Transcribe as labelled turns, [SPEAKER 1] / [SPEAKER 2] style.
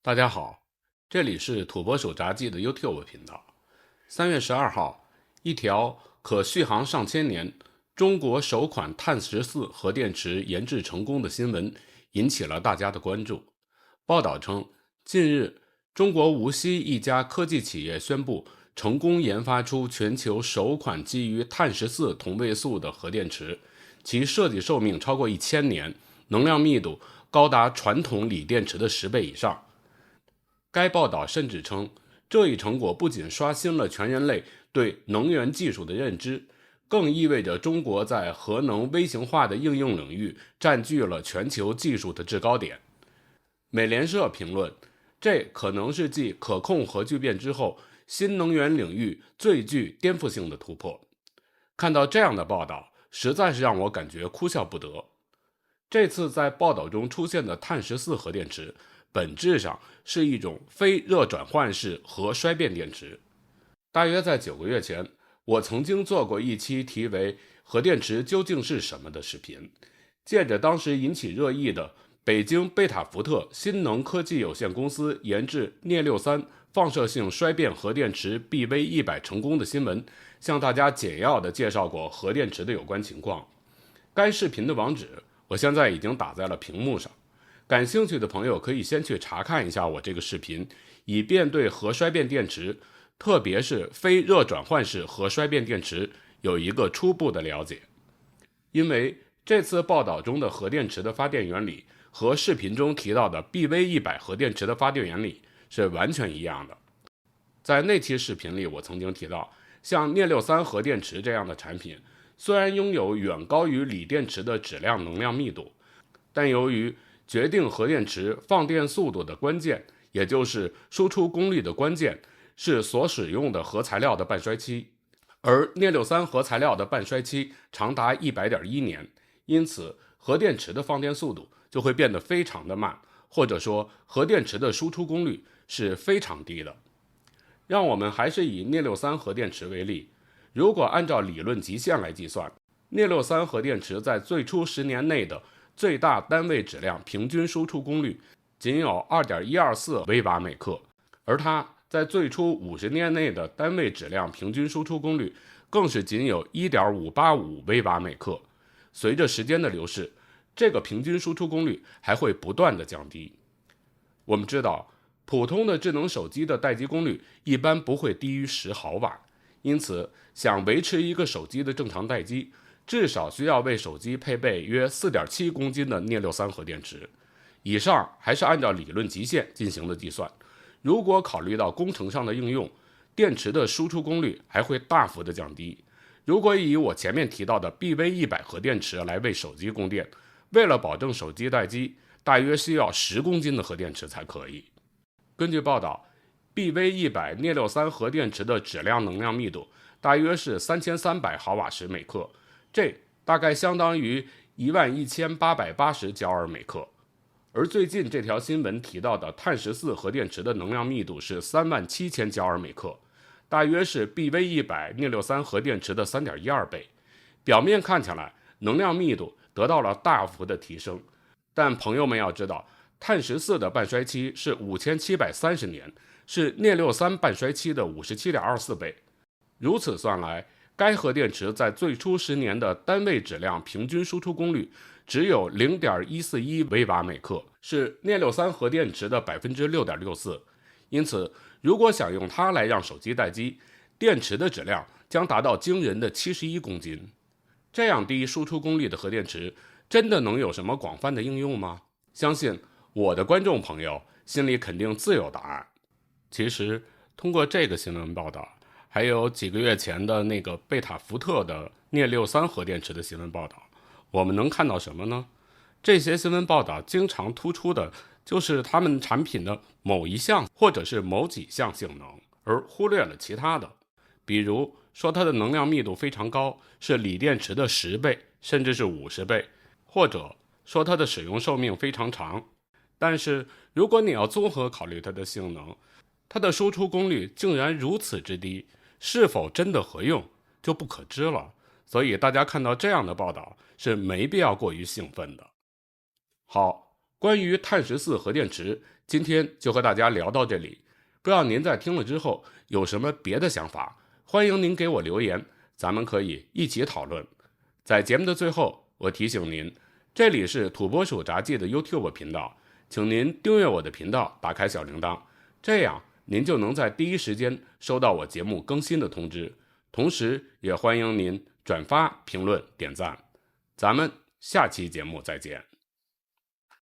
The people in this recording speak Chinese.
[SPEAKER 1] 大家好，这里是土拨鼠杂技的 YouTube 频道。3月12号，一条可续航上千年、中国首款碳14核电池研制成功的新闻引起了大家的关注。报道称，近日，中国无锡一家科技企业宣布成功研发出全球首款基于碳14同位素的核电池，其设计寿命超过1000年，能量密度高达传统锂电池的10倍以上。该报道甚至称，这一成果不仅刷新了全人类对能源技术的认知，更意味着中国在核能微型化的应用领域占据了全球技术的制高点。美联社评论，这可能是继可控核聚变之后，新能源领域最具颠覆性的突破。看到这样的报道，实在是让我感觉哭笑不得。这次在报道中出现的碳14核电池，本质上是一种非热转换式核衰变电池。大约在9个月前，我曾经做过一期题为核电池究竟是什么的视频，借着当时引起热议的北京贝塔福特新能科技有限公司研制镍63放射性衰变核电池 BV100 成功的新闻，向大家简要地介绍过核电池的有关情况。该视频的网址我现在已经打在了屏幕上，感兴趣的朋友可以先去查看一下我这个视频，以便对核衰变电池，特别是非热转换式核衰变电池有一个初步的了解。因为这次报道中的核电池的发电原理和视频中提到的 BV100 核电池的发电原理是完全一样的。在那期视频里，我曾经提到，像镍63核电池这样的产品，虽然拥有远高于锂电池的质量能量密度，但由于决定核电池放电速度的关键，也就是输出功率的关键，是所使用的核材料的半衰期，而镍63核材料的半衰期长达100.1年，因此核电池的放电速度就会变得非常的慢，或者说核电池的输出功率是非常低的。让我们还是以镍63核电池为例，如果按照理论极限来计算，镍63核电池在最初10年内的最大单位质量平均输出功率仅有 2.124 微瓦每克，而它在最初50年内的单位质量平均输出功率更是仅有 1.585 微瓦每克。随着时间的流逝，这个平均输出功率还会不断的降低。我们知道，普通的智能手机的待机功率一般不会低于10毫瓦，因此想维持一个手机的正常待机，至少需要为手机配备约 4.7 公斤的镍63核电池。以上还是按照理论极限进行的计算，如果考虑到工程上的应用，电池的输出功率还会大幅的降低。如果以我前面提到的 BV100 核电池来为手机供电，为了保证手机待机，大约需要10公斤的核电池才可以。根据报道， BV100 镍63核电池的质量能量密度大约是3300毫瓦时每克，这大概相当于11880焦耳每克。而最近这条新闻提到的碳14核电池的能量密度是37000焦耳每克，大约是 BV100 镍63核电池的 3.12 倍。表面看起来能量密度得到了大幅的提升，但朋友们要知道，碳14的半衰期是5730年，是镍63半衰期的 57.24 倍。如此算来，该核电池在最初10年的单位质量平均输出功率只有 0.141 微瓦每克，是镍63核电池的 6.64%。因此，如果想用它来让手机待机，电池的质量将达到惊人的71公斤。这样低输出功率的核电池真的能有什么广泛的应用吗？相信我的观众朋友心里肯定自有答案。其实通过这个新闻报道，还有几个月前的那个贝塔福特的镍63核电池的新闻报道，我们能看到什么呢？这些新闻报道经常突出的就是他们产品的某一项或者是某几项性能，而忽略了其他的。比如说它的能量密度非常高，是锂电池的10倍甚至是50倍，或者说它的使用寿命非常长。但是如果你要综合考虑它的性能，它的输出功率竟然如此之低，是否真的合用就不可知了。所以大家看到这样的报道是没必要过于兴奋的。好，关于碳14核电池，今天就和大家聊到这里。不知道您在听了之后有什么别的想法，欢迎您给我留言，咱们可以一起讨论。在节目的最后，我提醒您，这里是土拨鼠杂技的 YouTube 频道，请您订阅我的频道，打开小铃铛，这样您就能在第一时间收到我节目更新的通知。同时也欢迎您转发、评论、点赞。咱们下期节目再见。